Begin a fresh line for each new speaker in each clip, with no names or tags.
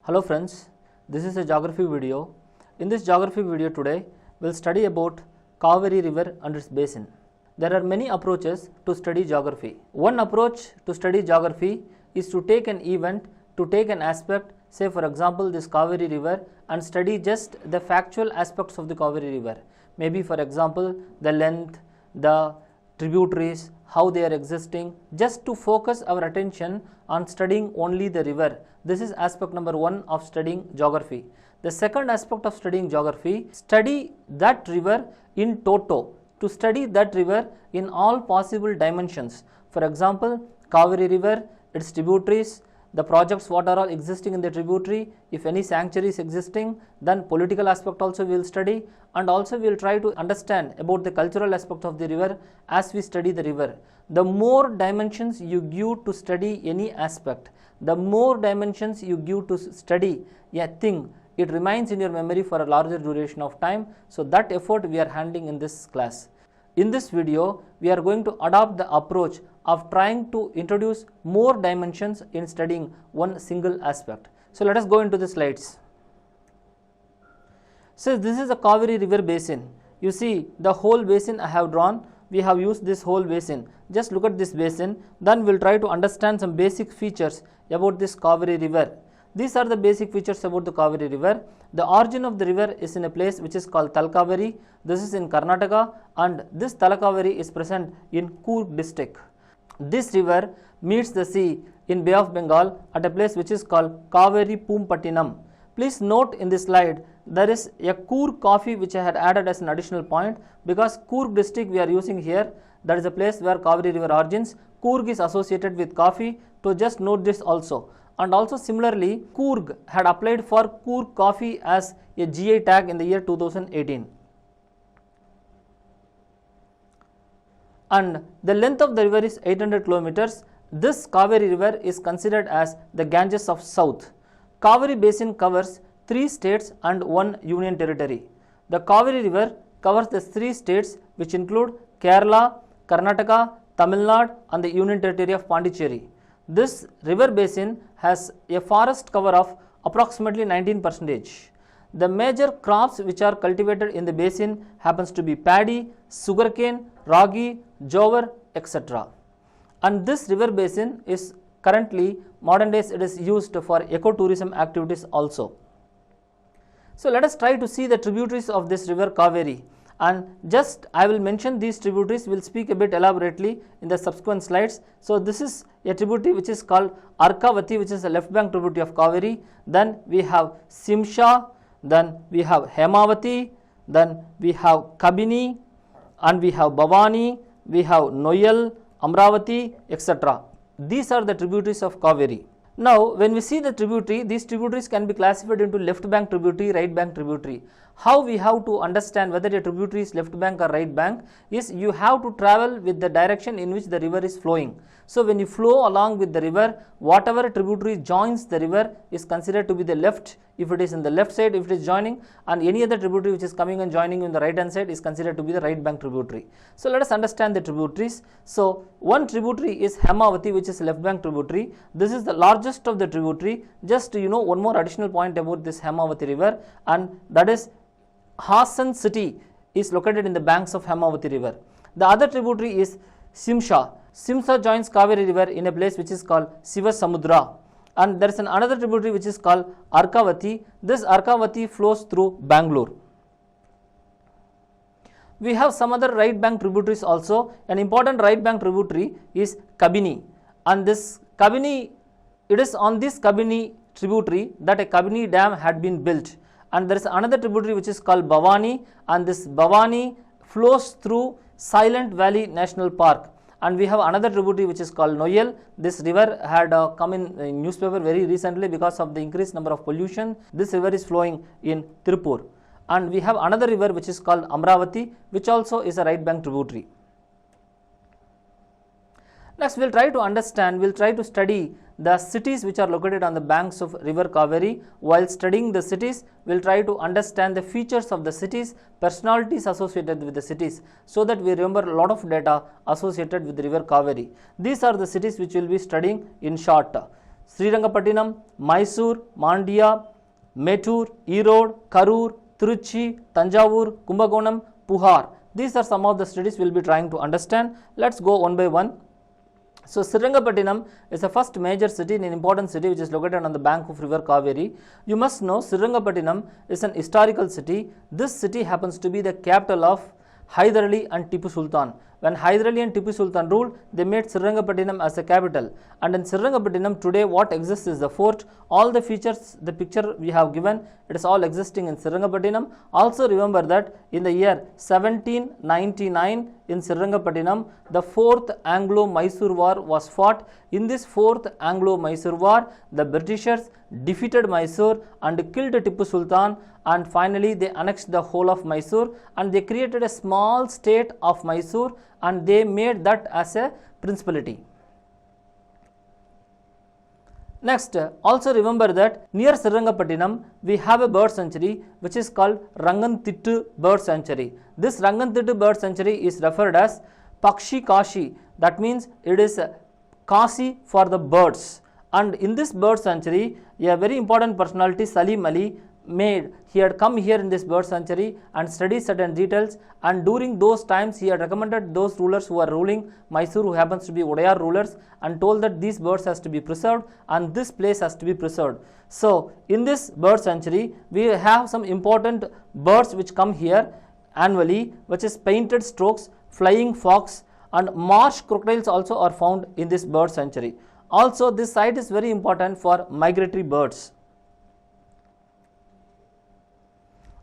Hello friends, this is a geography video. In this geography video today, we will study about Cauvery river and its basin. There are many approaches to study geography. One approach to study geography is to take an event, to take an aspect, say for example this Cauvery river, and study just the factual aspects of the Cauvery river. Maybe for example the length, the tributaries, how they are existing, just to focus our attention on studying only the river. This is aspect number one of studying geography. The second aspect of studying geography, study that river in toto, to study that river in all possible dimensions. For example, Cauvery river, its tributaries, the projects what are all existing in the tributary, if any sanctuary is existing, then political aspect also we will study, and also we will try to understand about the cultural aspect of the river as we study the river. The more dimensions you give to study any aspect, the more dimensions you give to study a thing, it remains in your memory for a larger duration of time. So that effort we are handling in this class. In this video, we are going to adopt the approach of trying to introduce more dimensions in studying one single aspect. So let us go into the slides. So this is the Cauvery river basin. You see the whole basin I have drawn. We have used this whole basin. Just look at this basin. Then we will try to understand some basic features about this Cauvery river. These are the basic features about the Cauvery river. The origin of the river is in a place which is called Talakaveri. This is in Karnataka, and this Talakaveri is present in Coorg district. This river meets the sea in Bay of Bengal at a place which is called Cauvery Pumpattinam. Please note in this slide there is a Coorg coffee which I had added as an additional point, because Coorg district we are using here, that is a place where Cauvery river origins. Coorg is associated with coffee, so just note this also. And also similarly, Coorg had applied for Coorg coffee as a GI tag in the year 2018. And the length of the river is 800 kilometers. This Cauvery river is considered as the Ganges of South. Cauvery basin covers 3 states and 1 union territory. The Cauvery river covers the 3 states which include Kerala, Karnataka, Tamil Nadu and the union territory of Pondicherry. This river basin has a forest cover of approximately 19%. The major crops which are cultivated in the basin happens to be paddy, sugarcane, ragi, jowar, etc. And this river basin is currently, modern days it is used for ecotourism activities also. So let us try to see the tributaries of this river Cauvery, and just I will mention these tributaries, we will speak a bit elaborately in the subsequent slides. So this is a tributary which is called Arkavati, which is the left bank tributary of Cauvery. Then we have Simsha, then we have Hemavati, then we have Kabini, and we have Bhavani, we have Noyal, Amravati, etc. These are the tributaries of Cauvery. Now when we see the tributary, these tributaries can be classified into left bank tributary, right bank tributary. How we have to understand whether a tributary is left bank or right bank is you have to travel with the direction in which the river is flowing. So when you flow along with the river, whatever tributary joins the river is considered to be the left, if it is in the left side, if it is joining, and any other tributary which is coming and joining in the right hand side is considered to be the right bank tributary. So let us understand the tributaries. So one tributary is Hemavati, which is left bank tributary. This is the largest of the tributary. Just one more additional point about this Hemavati river, and that is Hassan city is located in the banks of Hemavati river. The other tributary is Simsha. Simsha joins Cauvery river in a place which is called Sivasamudra, and there is another tributary which is called Arkavati. This Arkavati flows through Bangalore. We have some other right bank tributaries also. An important right bank tributary is Kabini, and this Kabini, it is on this Kabini tributary that a Kabini dam had been built. And there is another tributary which is called Bhavani, and this Bhavani flows through Silent Valley National Park. And we have another tributary which is called Noyal. This river had come in newspaper very recently because of the increased number of pollution. This river is flowing in Tirupur. And we have another river which is called Amravati, which also is a right bank tributary. Next we will try to understand, we will try to study the cities which are located on the banks of river Cauvery. While studying the cities, we will try to understand the features of the cities, personalities associated with the cities, so that we remember a lot of data associated with the river Cauvery. These are the cities which we will be studying in short. Srirangapatnam, Mysore, Mandya, Mettur, Erode, Karur, Tiruchi, Tanjavur, Kumbakonam, Puhar. These are some of the cities we will be trying to understand. Let's go one by one. So Srirangapatnam is the first major city, an important city which is located on the bank of river Cauvery. You must know Srirangapatnam is an historical city. This city happens to be the capital of Hyder Ali and Tipu Sultan. When Hyder Ali and Tipu Sultan ruled, they made Srirangapatnam as a capital. And in Srirangapatnam today what exists is the fort. All the features, the picture we have given, it is all existing in Srirangapatnam. Also remember that in the year 1799 in Srirangapatnam, the 4th Anglo-Mysore War was fought. In this 4th Anglo-Mysore War, the Britishers defeated Mysore and killed Tipu Sultan, and finally they annexed the whole of Mysore and they created a small state of Mysore and they made that as a principality. Next, also remember that near Srirangapatnam we have a bird sanctuary which is called Ranganthittu bird sanctuary. This Ranganthittu bird sanctuary is referred as Pakshi Kashi, that means it is Kasi for the birds. And in this bird sanctuary, a very important personality, Salim Ali, he had come here in this bird sanctuary and studied certain details, and during those times he had recommended those rulers who are ruling Mysore, who happens to be Odayar rulers, and told that these birds has to be preserved and this place has to be preserved. So in this bird sanctuary we have some important birds which come here annually, which is painted storks, flying fox, and marsh crocodiles also are found in this bird sanctuary. Also this site is very important for migratory birds.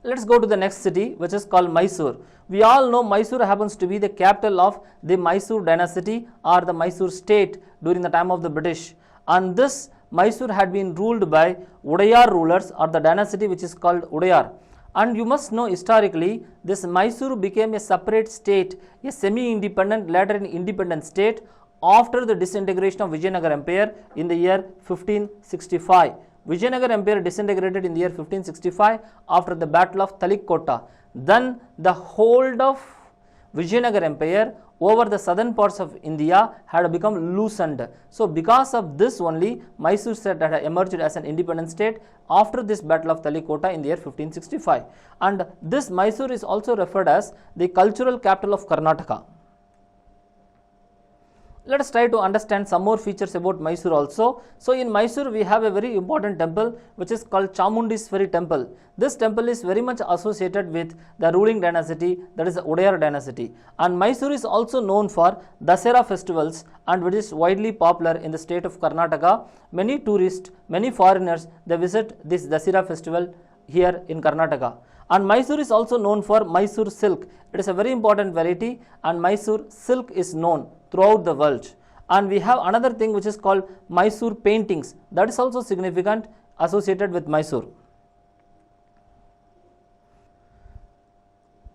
Let's go to the next city which is called Mysore. We all know Mysore happens to be the capital of the Mysore dynasty or the Mysore state during the time of the British, and this Mysore had been ruled by Odayar rulers or the dynasty which is called Odayar. And you must know historically this Mysore became a separate state, a semi-independent, later an independent state after the disintegration of Vijayanagar Empire in the year 1565. Vijayanagar Empire disintegrated in the year 1565 after the battle of Talikota. Then the hold of Vijayanagar Empire over the southern parts of India had become loosened. So because of this only, Mysore state had emerged as an independent state after this battle of Talikota in the year 1565. And this Mysore is also referred as the cultural capital of Karnataka. Let us try to understand some more features about Mysore also. So in Mysore we have a very important temple which is called Chamundishwari temple. This temple is very much associated with the ruling dynasty, that is the Odayar dynasty. And Mysore is also known for Dasera festivals, and which is widely popular in the state of Karnataka. Many tourists, many foreigners, they visit this Dasera festival here in Karnataka. And Mysore is also known for Mysore silk. It is a very important variety, and Mysore silk is known throughout the world. And we have another thing which is called Mysore paintings, that is also significant associated with Mysore.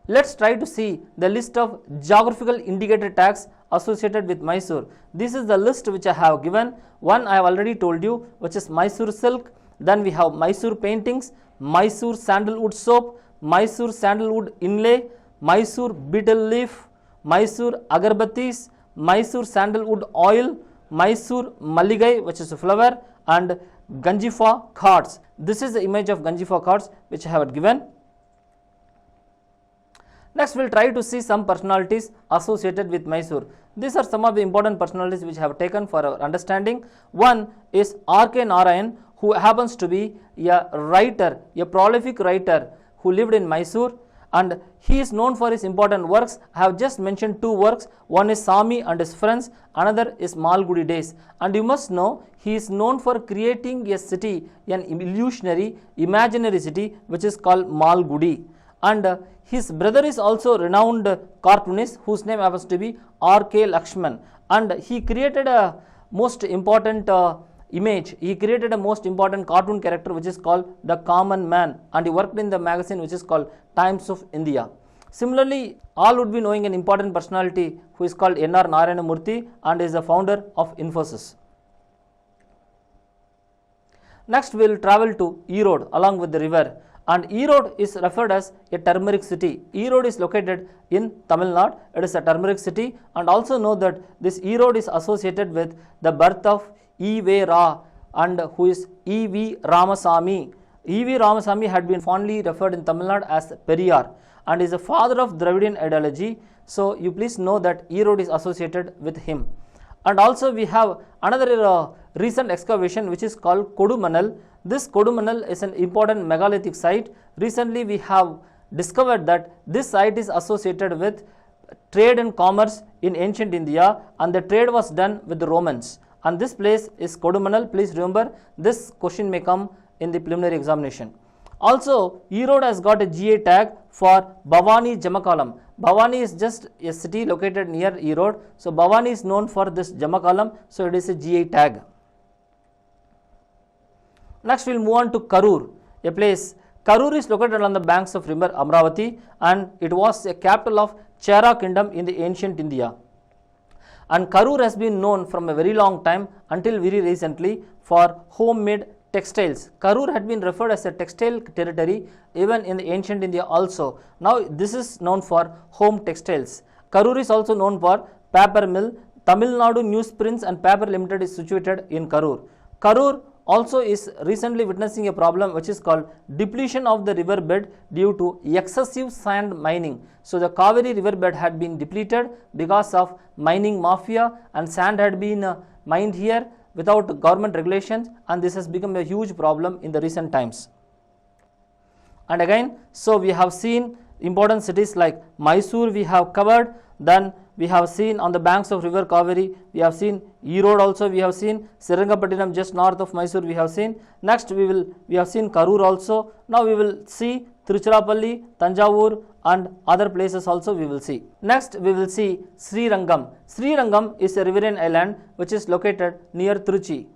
Let's try to see the list of geographical indicator tags associated with Mysore. This is the list which I have given. One I have already told you, which is Mysore silk. Then we have Mysore paintings, Mysore sandalwood soap, Mysore sandalwood inlay, Mysore betel leaf, Mysore agarbattis, Mysore sandalwood oil, Mysore maligai, which is a flower, and Ganjifa cards. This is the image of Ganjifa cards which I have given. Next we will try to see some personalities associated with Mysore. These are some of the important personalities which I have taken for our understanding. One is R.K. Narayan, who happens to be a writer, a prolific writer who lived in Mysore, and he is known for his important works. I have just mentioned two works. One is Sami and his friends, another is Malgudi Days. And you must know he is known for creating a city, an illusionary, imaginary city which is called Malgudi. And his brother is also renowned cartoonist whose name happens to be R.K. Lakshman, and he created a most important image. He created a most important cartoon character which is called the Common Man, and he worked in the magazine which is called Times of India. Similarly, all would be knowing an important personality who is called N.R. Narayana Murthy and is the founder of Infosys. Next we will travel to Erode along with the river, and Erode is referred as a turmeric city. Erode is located in Tamil Nadu. It is a turmeric city, and also know that this Erode is associated with the birth of E.V. Ra, and who is E.V. Ramasamy. E.V. Ramasamy had been fondly referred in Tamil Nadu as Periyar and is the father of Dravidian ideology. So you please know that Erode is associated with him. And also we have another recent excavation which is called Kodumanal. This Kodumanal is an important megalithic site. Recently we have discovered that this site is associated with trade and commerce in ancient India, and the trade was done with the Romans. And this place is Kodumanal. Please remember, this question may come in the preliminary examination. Also, Erode has got a GI tag for Bhavani Jamakalam. Bhavani is just a city located near Erode. So Bhavani is known for this Jamakalam. So it is a GI tag. Next we will move on to Karur, a place. Karur is located on the banks of river Amravati, and it was a capital of Chera kingdom in the ancient India. And Karur has been known from a very long time until very recently for homemade textiles. Karur had been referred as a textile territory even in the ancient India also. Now this is known for home textiles. Karur is also known for paper mill. Tamil Nadu Newsprints and Paper Limited is situated in Karur. Karur also is recently witnessing a problem which is called depletion of the river bed due to excessive sand mining. So the Cauvery river bed had been depleted because of mining mafia, and sand had been mined here without government regulations, and this has become a huge problem in the recent times. And again, so we have seen important cities like Mysore we have covered, then we have seen on the banks of river Cauvery, we have seen Erode also, we have seen Srirangapatnam just north of Mysore we have seen. Next we have seen Karur also. Now we will see Tiruchirappalli, Tanjavur and other places also we will see. Next we will see Srirangam. Srirangam is a riverine island which is located near Tiruchi.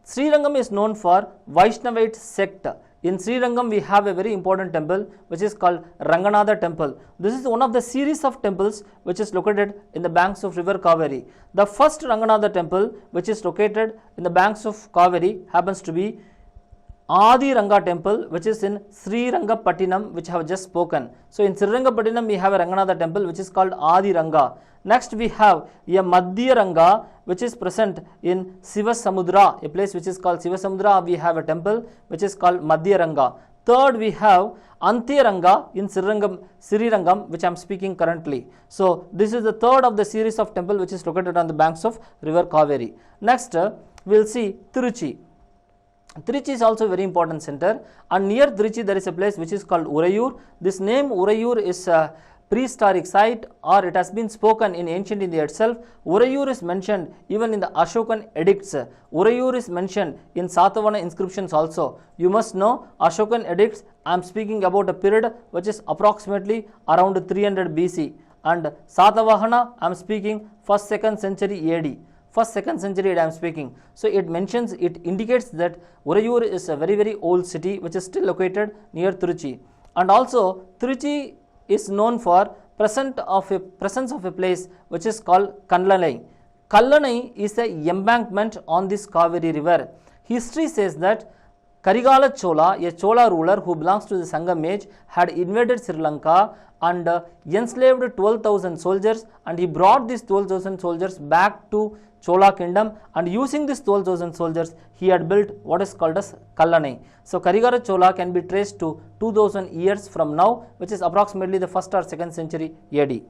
Srirangam is known for Vaishnavite sect. In Srirangam we have a very important temple which is called Ranganatha temple. This is one of the series of temples which is located in the banks of river Cauvery. The first Ranganatha temple which is located in the banks of Cauvery happens to be Adi Ranga temple which is in Srirangapatnam, which I have just spoken. So in Srirangapatnam we have a Ranganatha temple which is called Adi Ranga. Next we have a Madhya Ranga which is present in Sivasamudra, a place which is called Sivasamudra. We have a temple which is called Madhya Ranga. Third we have Antya Ranga in Srirangam, which I am speaking currently. So this is the third of the series of temple which is located on the banks of river Cauvery. Next we will see Tiruchi. Tiruchi is also a very important center, and near Tiruchi there is a place which is called Urayur. This name Urayur is a prehistoric site, or it has been spoken in ancient India itself. Urayur is mentioned even in the Ashokan edicts. Urayur is mentioned in Satavahana inscriptions also. You must know Ashokan edicts, I am speaking about a period which is approximately around 300 BC, and Satavahana I am speaking 1st 2nd century AD. 1st 2nd century I am speaking. So it mentions, it indicates that Urayur is a very old city which is still located near Tiruchi. And also Tiruchi is known for presence of a place which is called Kallanai. Kallanai is a embankment on this Cauvery river. History says that Karigala Chola, a Chola ruler who belongs to the Sangam age, had invaded Sri Lanka and enslaved 12,000 soldiers, and he brought these 12,000 soldiers back to Chola kingdom, and using these 12,000 soldiers he had built what is called as Kallanai. So Karigala Chola can be traced to 2000 years from now, which is approximately the 1st or 2nd century AD.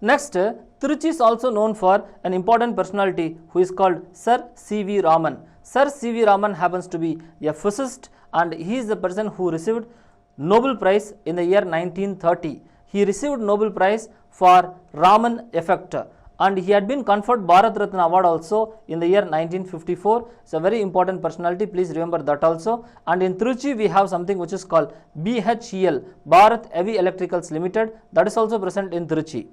Next, Tiruchi is also known for an important personality who is called Sir C.V. Raman. Sir C.V. Raman happens to be a physicist, and he is the person who received Nobel Prize in the year 1930. He received Nobel Prize for Raman effect, and he had been conferred Bharat Ratna award also in the year 1954. It's a very important personality, please remember that also. And in Tiruchi we have something which is called BHEL, Bharat Heavy Electricals Limited, that is also present in Tiruchi.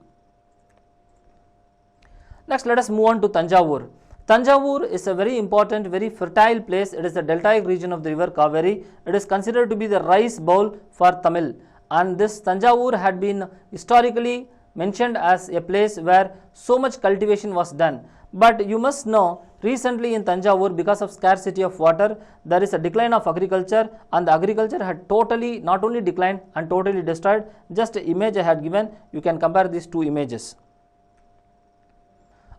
Next let us move on to Tanjavur. Tanjavur is a very important, very fertile place. It is the deltaic region of the river Cauvery. It is considered to be the rice bowl for Tamil, and this Tanjavur had been historically mentioned as a place where so much cultivation was done. But you must know, recently in Tanjavur, because of scarcity of water, there is a decline of agriculture, and the agriculture had totally not only declined and totally destroyed. Just an image I had given, you can compare these two images.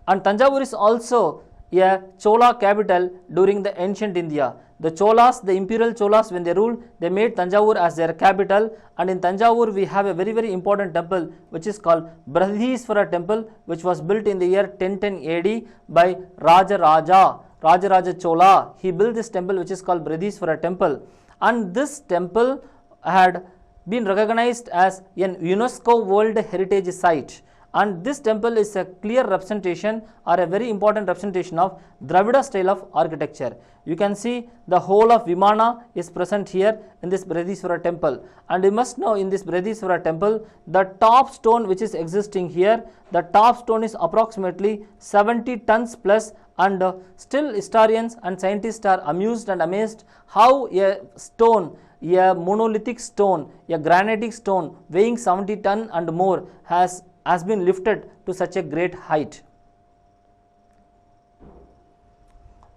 And Tanjavur is also a Chola capital during the ancient India. The Cholas, the imperial Cholas, when they ruled, they made Tanjavur as their capital, and in Tanjavur we have a very important temple which is called Brihadishvara temple, which was built in the year 1010 AD by Rajaraja Chola. He built this temple which is called Brihadishvara temple, and this temple had been recognized as an UNESCO World Heritage Site, and this temple is a clear representation or a very important representation of Dravida style of architecture. You can see the whole of Vimana is present here in this Brihadishvara temple, and you must know in this Brihadishvara temple the top stone which is existing here, the top stone is approximately 70 tons plus, and still historians and scientists are amused and amazed how a stone, a monolithic stone, a granitic stone weighing 70 ton and more has been lifted to such a great height.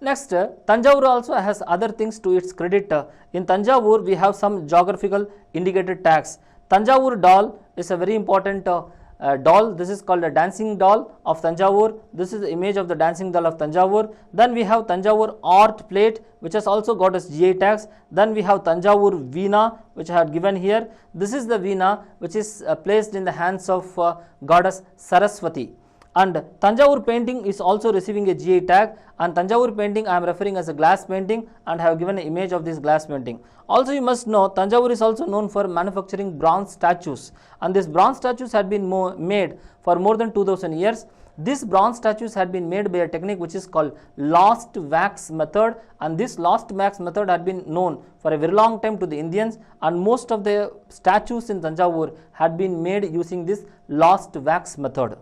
Next, Tanjavur also has other things to its credit. In Tanjavur, we have some geographical indicated tags. Tanjavur doll is a very important doll. This is called a dancing doll of Tanjavur. This is the image of the dancing doll of Tanjavur. Then we have Tanjavur art plate, which has also got its GI tags. Then we have Tanjavur Veena, which I had given here. This is the Veena which is placed in the hands of goddess Saraswati. And Tanjavur painting is also receiving a GI tag, and Tanjavur painting I am referring as a glass painting, and have given an image of this glass painting. Also you must know Tanjavur is also known for manufacturing bronze statues, and these bronze statues had been made for more than 2000 years. These bronze statues had been made by a technique which is called lost wax method, and this lost wax method had been known for a very long time to the Indians, and most of the statues in Tanjavur had been made using this lost wax method.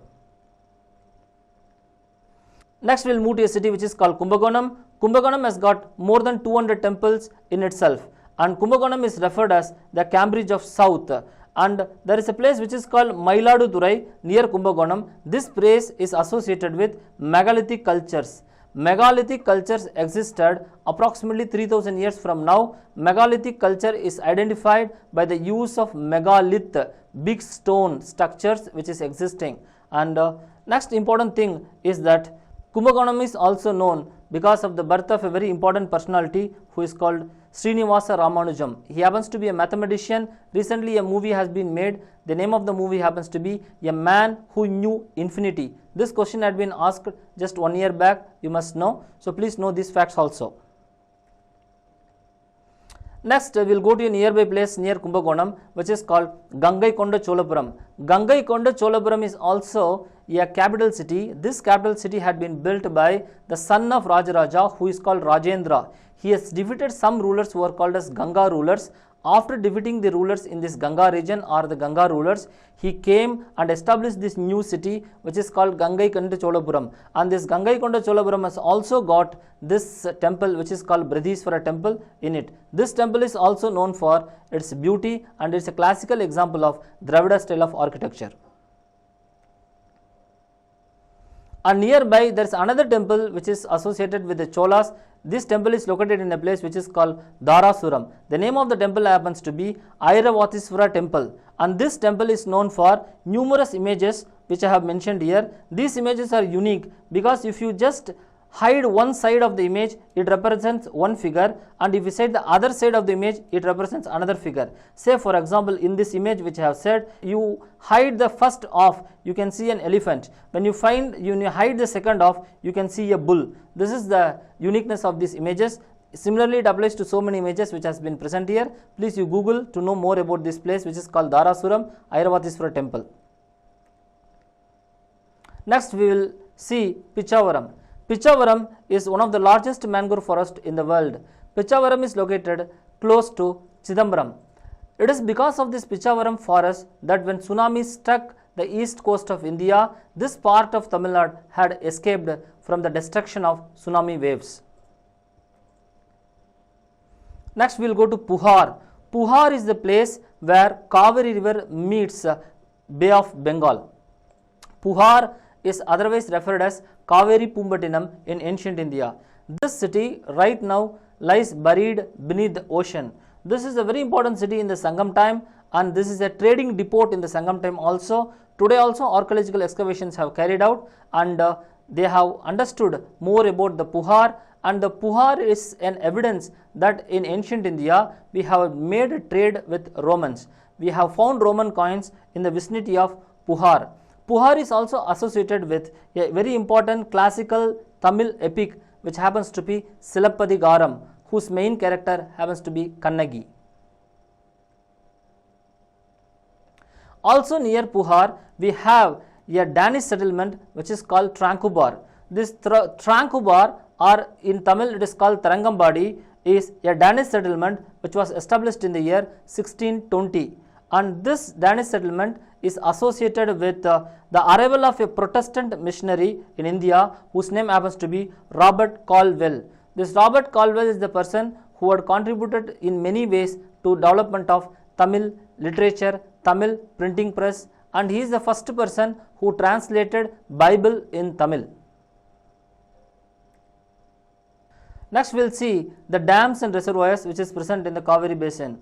Next we will move to a city which is called Kumbakonam. Kumbakonam has got more than 200 temples in itself, and Kumbakonam is referred as the Cambridge of South, and there is a place which is called Mailaduturai near Kumbakonam. This place is associated with megalithic cultures. Megalithic cultures existed approximately 3000 years from now. Megalithic culture is identified by the use of megalith, big stone structures which is existing. And next important thing is that Kumbakonam is also known because of the birth of a very important personality who is called Srinivasa Ramanujam. He happens to be a mathematician. Recently a movie has been made. The name of the movie happens to be A Man Who Knew Infinity. This question had been asked just 1 year back, you must know. So please know these facts also. Next we will go to a nearby place near Kumbakonam which is called Gangaikonda Cholapuram. Gangaikonda Cholapuram is also a capital city. This capital city had been built by the son of Rajaraja, who is called Rajendra. He has defeated some rulers who are called as Ganga rulers. After defeating the rulers in this Ganga region or the Ganga rulers, he came and established this new city which is called Gangaikonda Cholapuram. And this Gangaikonda Cholapuram has also got this temple which is called Brihadishvara temple in it. This temple is also known for its beauty, and it's a classical example of Dravida style of architecture. And nearby there is another temple which is associated with the Cholas. This temple is located in a place which is called Dharasuram. The name of the temple happens to be Airavatisvara temple, and this temple is known for numerous images which I have mentioned here. These images are unique because if you just hide one side of the image, it represents one figure, and if you set the other side of the image, it represents another figure. Say for example, in this image which I have said, you hide the first half, you can see an elephant. When you hide the second half, you can see a bull. This is the uniqueness of these images. Similarly, it applies to so many images which has been present here. Please you Google to know more about this place which is called Dharasuram Airavatisvara temple. Next we will see Pichavaram. Pichavaram is one of the largest mangrove forest in the world. Pichavaram is located close to Chidambaram. It is because of this Pichavaram forest that when tsunami struck the east coast of India, this part of Tamil Nadu had escaped from the destruction of tsunami waves. Next we will go to Puhar. Puhar is the place where Cauvery river meets Bay of Bengal. Puhar is otherwise referred as Cauvery Pumbatinam in ancient India. This city right now lies buried beneath the ocean. This is a very important city in the Sangam time, and this is a trading depot in the Sangam time also. Today also archaeological excavations have carried out, and they have understood more about the Puhar, and the Puhar is an evidence that in ancient India we have made a trade with Romans. We have found Roman coins in the vicinity of Puhar. Puhar is also associated with a very important classical Tamil epic which happens to be Silappadigaram, whose main character happens to be Kannagi. Also near Puhar we have a Danish settlement which is called Tranquebar. This Tranquebar, or in Tamil it is called Tharangambadi, is a Danish settlement which was established in the year 1620, and this Danish settlement is associated with the arrival of a Protestant missionary in India whose name happens to be Robert Caldwell. This Robert Caldwell is the person who had contributed in many ways to development of Tamil literature, Tamil printing press, and he is the first person who translated Bible in Tamil. Next we will see the dams and reservoirs which is present in the Cauvery Basin.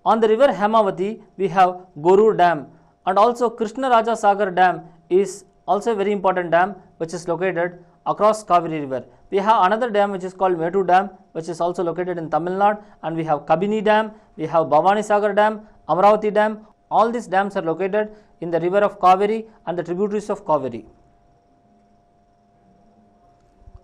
On the river Hemavati we have Gorur Dam, and also Krishna Raja Sagar Dam is also a very important dam which is located across Cauvery river. We have another dam which is called Mettur Dam which is also located in Tamil Nadu, and we have Kabini Dam, we have Bhavani Sagar Dam, Amravati Dam. All these dams are located in the river of Cauvery and the tributaries of Cauvery.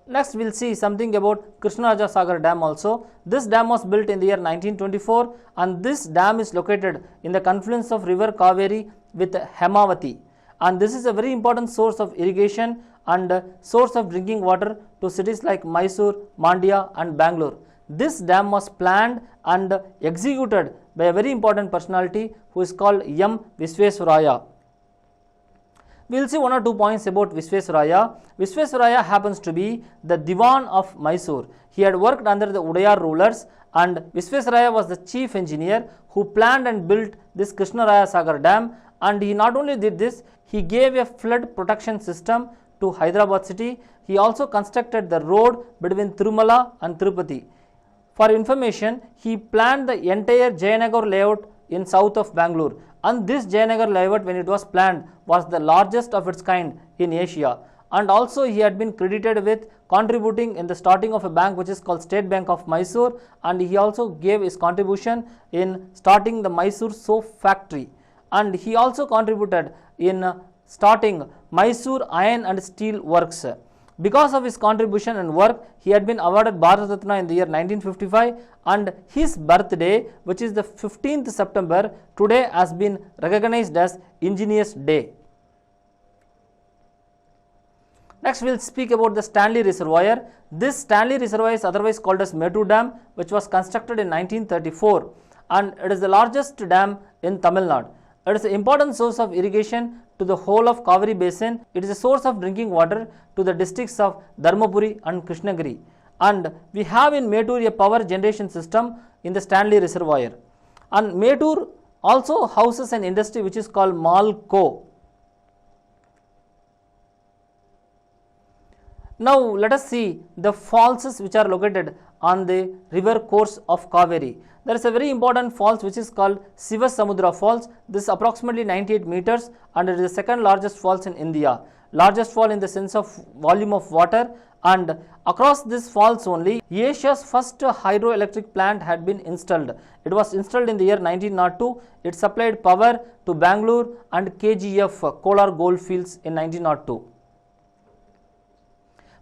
Next we will see something about Krishnaraja Sagar Dam also. This dam was built in the year 1924, and this dam is located in the confluence of river Cauvery with Hemavati, and this is a very important source of irrigation and source of drinking water to cities like Mysore, Mandya and Bangalore. This dam was planned and executed by a very important personality who is called M. Visvesvaraya. We will see one or two points about Visvesvaraya. Visvesvaraya happens to be the Diwan of Mysore. He had worked under the Udayar rulers, and Visvesvaraya was the chief engineer who planned and built this Krishnaraya Sagar Dam, and he not only did this, he gave a flood protection system to Hyderabad city. He also constructed the road between Tirumala and Tirupati. For information, he planned the entire Jayanagar layout in south of Bangalore, and this Jayanagar layout, when it was planned, was the largest of its kind in Asia. And also he had been credited with contributing in the starting of a bank which is called State Bank of Mysore, and he also gave his contribution in starting the Mysore soap factory, and he also contributed in starting Mysore iron and steel works. Because of his contribution and work, he had been awarded Bharat Ratna in the year 1955, and his birthday, which is the 15th September, today has been recognized as Engineers Day. Next we will speak about the Stanley Reservoir. This Stanley Reservoir is otherwise called as Mettur Dam, which was constructed in 1934, and it is the largest dam in Tamil Nadu. It is an important source of irrigation to the whole of Cauvery Basin. It is a source of drinking water to the districts of Dharmapuri and Krishnagiri. And we have in Mettur a power generation system in the Stanley Reservoir. And Mettur also houses an industry which is called Malco. Now let us see the falls which are located on the river course of Cauvery. There is a very important falls which is called Sivasamudra Falls. This is approximately 98 meters, and it is the second largest falls in India. Largest fall in the sense of volume of water, and across this falls only Asia's first hydroelectric plant had been installed. It was installed in the year 1902. It supplied power to Bangalore and KGF, Kolar Goldfields, in 1902.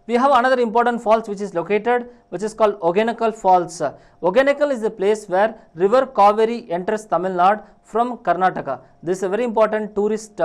We have another important falls which is located, which is called Ogenakal Falls. Ogenakal is the place where river Cauvery enters Tamil Nadu from Karnataka. This is a very important tourist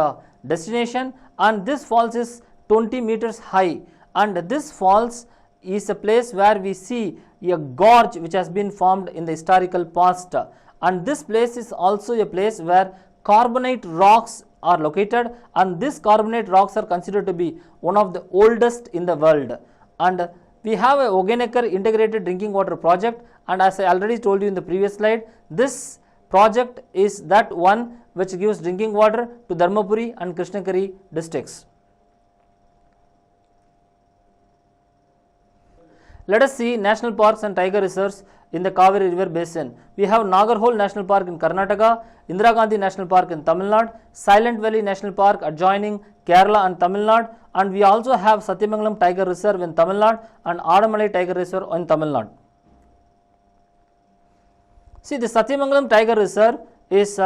destination, and this falls is 20 meters high, and this falls is a place where we see a gorge which has been formed in the historical past, and this place is also a place where carbonate rocks are located, and these carbonate rocks are considered to be one of the oldest in the world. And we have a Ogenekar integrated drinking water project, and as I already told you in the previous slide, this project is that one which gives drinking water to Dharmapuri and Krishnagiri districts. Let us see national parks and tiger reserves in the Cauvery river basin. We have Nagarhole National Park in Karnataka, Indira Gandhi National Park in Tamil Nadu, Silent Valley National Park adjoining Kerala and Tamil Nadu, and we also have Satyamangalam Tiger Reserve in Tamil Nadu and Adamalai Tiger Reserve in Tamil Nadu. See, the Satyamangalam Tiger Reserve is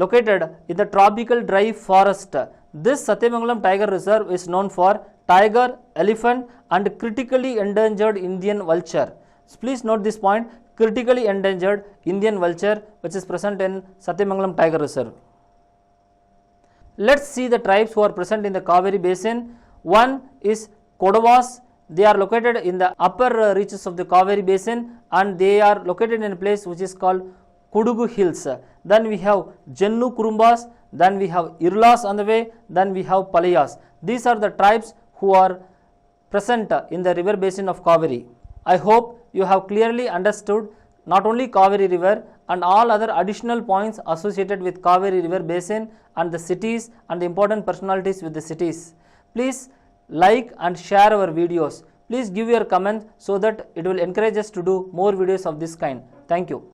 located in the tropical dry forest. This Satyamangalam Tiger Reserve is known for tiger, elephant and critically endangered Indian vulture. So please note this point, critically endangered Indian vulture which is present in Satyamangalam Tiger Reserve. Let's see the tribes who are present in the Cauvery Basin. One is Kodavas. They are located in the upper reaches of the Cauvery Basin and they are located in a place which is called Kodugu Hills. Then we have Jennu Kurumbas, then we have Irlas on the way, then we have Palayas. These are the tribes who are present in the river basin of Cauvery. I hope you have clearly understood not only Cauvery River and all other additional points associated with Cauvery River Basin and the cities and the important personalities with the cities. Please like and share our videos. Please give your comment so that it will encourage us to do more videos of this kind. Thank you.